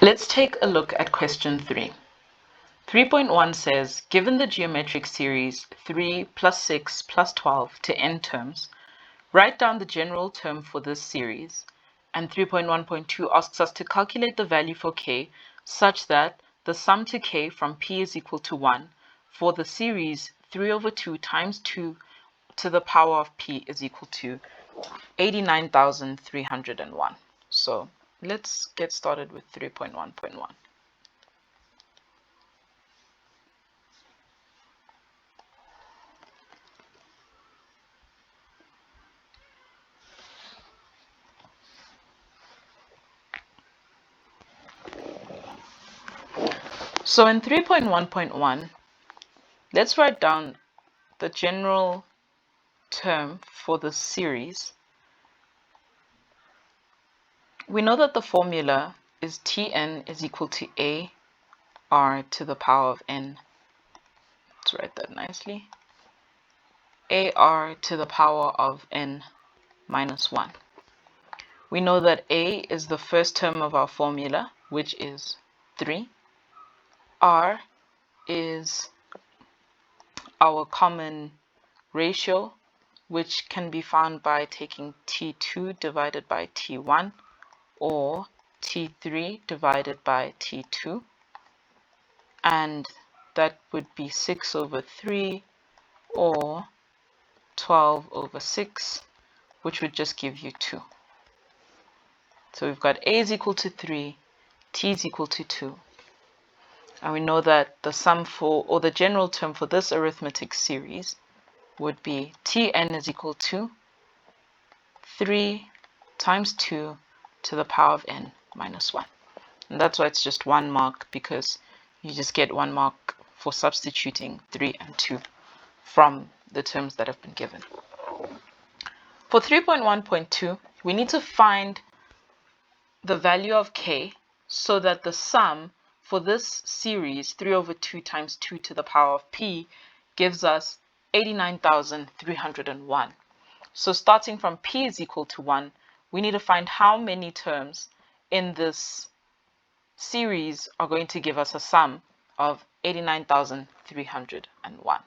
Let's take a look at question 3. 3.1 says, given the geometric series 3 plus 6 plus 12 to n terms, write down the general term for this series. And 3.1.2 asks us to calculate the value for k such that the sum to k from p is equal to 1 for the series 3 over 2 times 2 to the power of p is equal to 89,301. So let's get started with 3.1.1. So in 3.1.1, let's write down the general term for the series. We know that the formula is Tn is equal to AR to the power of n. Let's write that nicely. AR to the power of n minus 1. We know that A is the first term of our formula, which is 3. R is our common ratio, which can be found by taking T2 divided by T1 or T3 divided by T2, and that would be 6 over 3 or 12 over 6, which would just give you 2. So we've got A is equal to 3, T is equal to 2. And we know that the sum for, or the general term for this arithmetic series would be Tn is equal to 3 times 2 to the power of n minus 1. And that's why it's just 1 mark, because you just get 1 mark for substituting 3 and 2 from the terms that have been given. For 3.1.2, we need to find the value of k so that the sum for this series 3 over 2 times 2 to the power of p gives us 89,301. So starting from p is equal to 1, we need to find how many terms in this series are going to give us a sum of 89,301.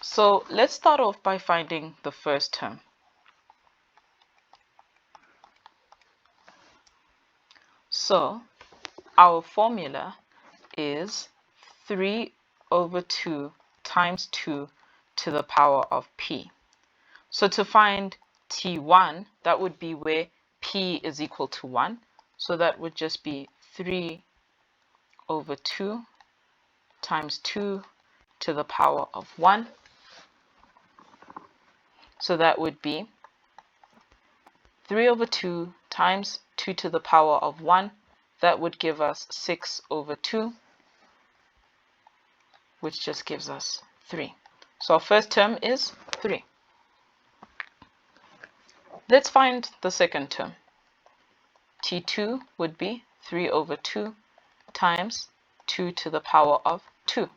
So let's start off by finding the first term. So our formula is 3 over 2 times 2 to the power of p. So to find T1, that would be where p is equal to 1. So that would just be 3 over 2 times 2 to the power of 1. So that would be 3 over 2 times 2 to the power of 1. That would give us 6 over 2, which just gives us 3. So our first term is 3. Let's find the second term. T2 would be 3 over 2 times 2 to the power of 2.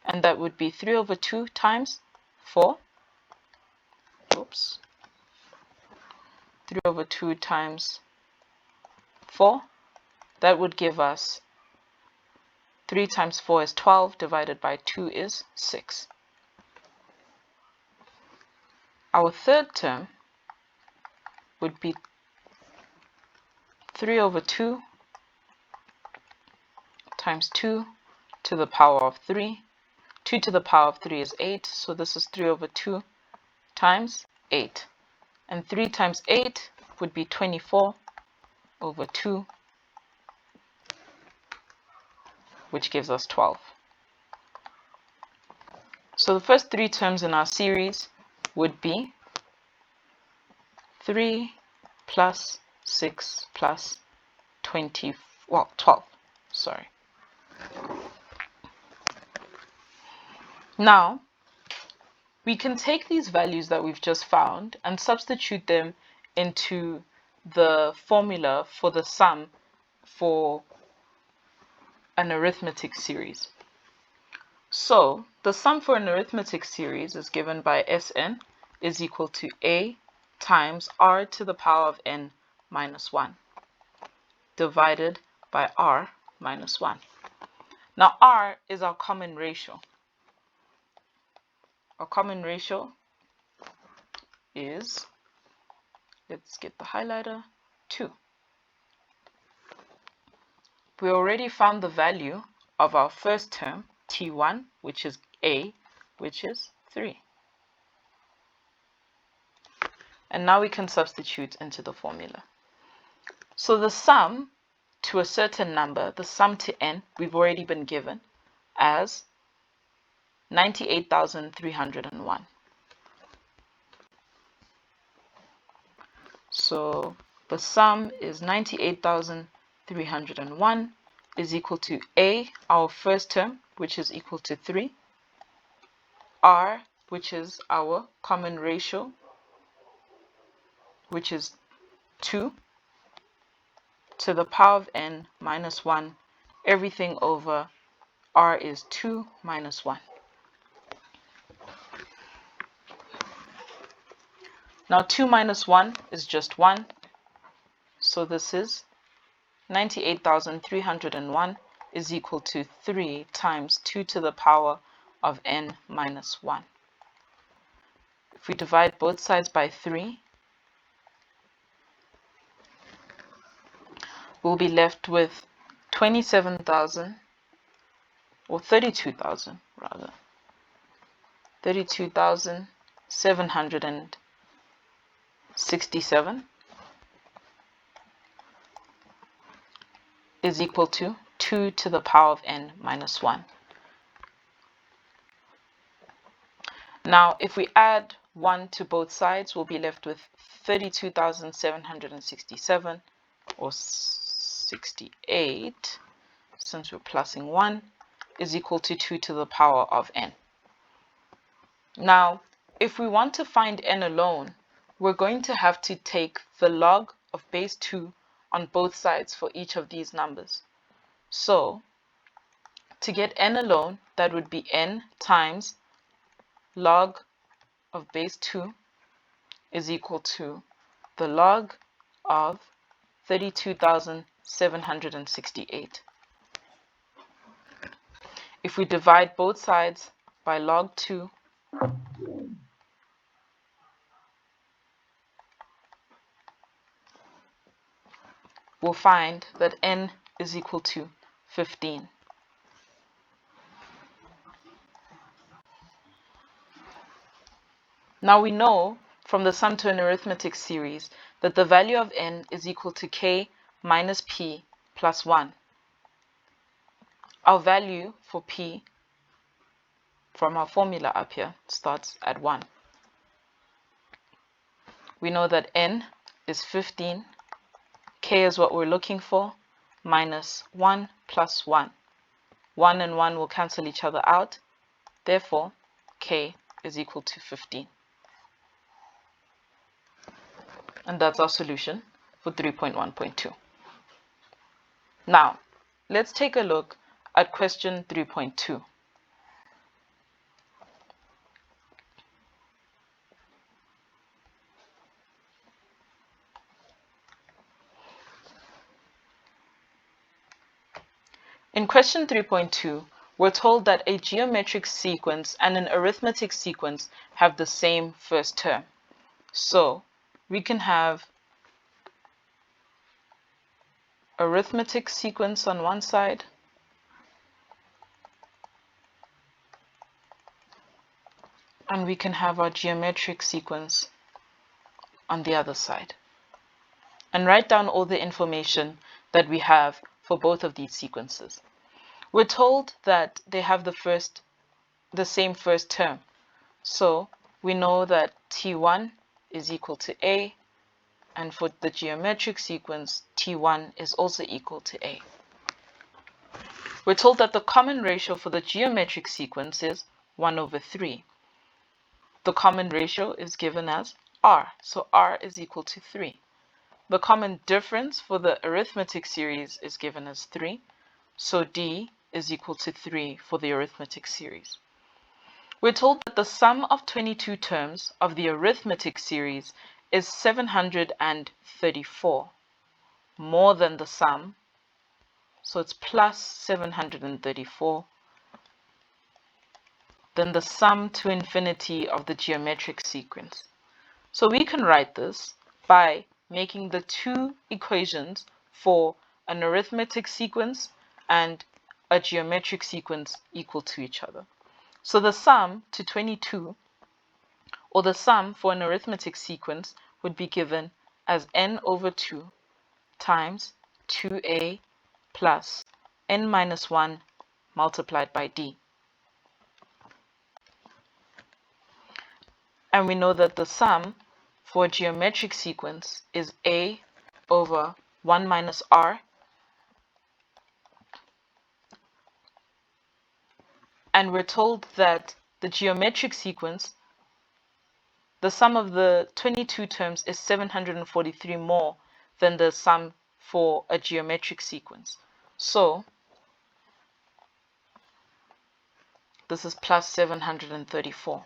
And that would be 3 over 2 times 4. Oops. 3 over 2 times 4. That would give us 3 times 4 is 12, divided by 2 is 6. Our third term would be 3 over 2 times 2 to the power of 3. 2 to the power of 3 is 8, so this is 3 over 2 times 8. And 3 times 8 would be 24 over 2, which gives us 12. So the first 3 terms in our series would be 3 plus 6 plus 12. Sorry. Now, we can take these values that we've just found and substitute them into the formula for the sum for an arithmetic series. So the sum for an arithmetic series is given by Sn is equal to A times R to the power of n minus 1. divided by r minus 1. Now r is our common ratio. Our common ratio is, let's get the highlighter, 2. We already found the value of our first term, t1, which is a, which is 3. And now we can substitute into the formula. So the sum to a certain number, the sum to n, we've already been given as 98,301. So the sum is 98,301 is equal to a, our first term, which is equal to 3, r, which is our common ratio, which is 2, to the power of n minus 1. Everything over r is 2 minus 1. Now 2 minus 1 is just 1. So this is 98,301 is equal to 3 times 2 to the power of n minus 1. If we divide both sides by 3, we'll be left with 27,000, or 32,000 rather, 32,767 is equal to 2 to the power of n minus 1. Now, if we add 1 to both sides, we'll be left with 32,767, or 68, since we're plussing 1, is equal to 2 to the power of n. Now, if we want to find n alone, we're going to have to take the log of base 2 on both sides for each of these numbers. So, to get n alone, that would be n times log of base 2 is equal to the log of 32,768. If we divide both sides by log 2, we'll find that n is equal to 15. Now we know from the sum to an arithmetic series that the value of n is equal to k minus p plus 1. Our value for p from our formula up here starts at 1. We know that n is 15, k is what we're looking for, minus 1 plus 1. 1 and 1 will cancel each other out, therefore k is equal to 15. And that's our solution for 3.1.2. Now, let's take a look at question 3.2. In question 3.2, we're told that a geometric sequence and an arithmetic sequence have the same first term. So, we can have arithmetic sequence on one side and we can have our geometric sequence on the other side. And write down all the information that we have for both of these sequences. We're told that they have the same first term. So we know that T1 is equal to A, and for the geometric sequence, T1 is also equal to A. We're told that the common ratio for the geometric sequence is 1 over 3. The common ratio is given as R, so R is equal to 3. The common difference for the arithmetic series is given as 3, so D is equal to 3 for the arithmetic series. We're told that the sum of 22 terms of the arithmetic series is 734. more than the sum, so it's plus 734, then the sum to infinity of the geometric sequence. So we can write this by making the two equations for an arithmetic sequence and a geometric sequence equal to each other. So the sum to 22, or the sum for an arithmetic sequence, would be given as n over 2 times 2a plus n minus 1 multiplied by d. And we know that the sum for a geometric sequence is a over 1 minus r, and we're told that the geometric sequence, the sum of the 22 terms is 743 more than the sum for a geometric sequence. So this is plus 734.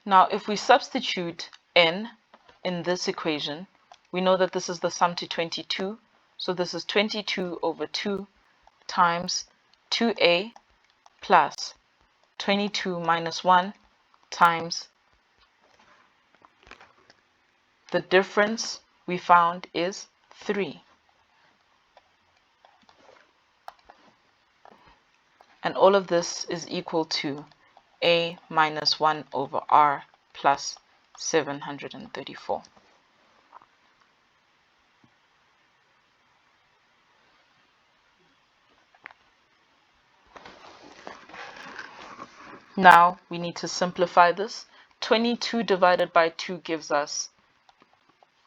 Now if we substitute n in this equation, we know that this is the sum to 22, so this is 22 over 2 times 2a plus 22 minus 1 times the difference we found is 3. And all of this is equal to a minus 1 over r plus 734. Now we need to simplify this. 22 divided by 2 gives us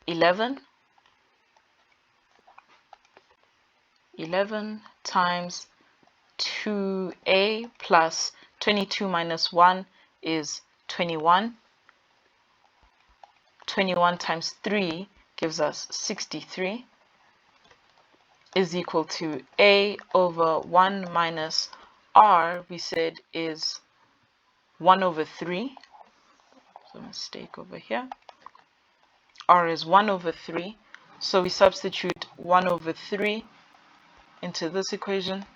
11. 11 times 2a plus 22 minus 1 is 21. 21 times 3 gives us 63, is equal to a over 1 minus r, we said, is 1 over 3. So mistake over here. R is 1 over 3. So we substitute 1 over 3 into this equation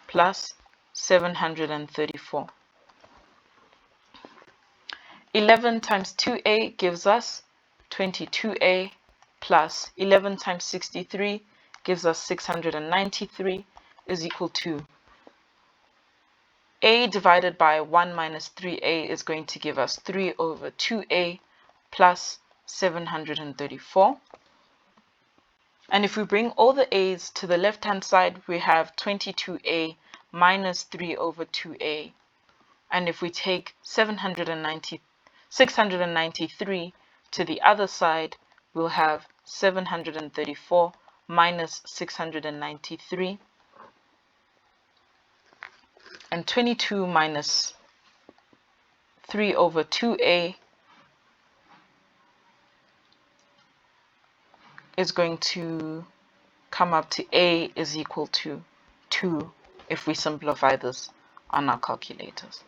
plus 734. 11 times 2a gives us 22a plus 11 times 63 gives us 693 is equal to a divided by 1 minus 3a is going to give us 3 over 2a plus 734. And if we bring all the a's to the left hand side, we have 22a minus 3 over 2a. And if we take 693 to the other side, we'll have 734 minus 693. And 22 minus 3 over 2a is going to come up to a is equal to 2 if we simplify this on our calculators.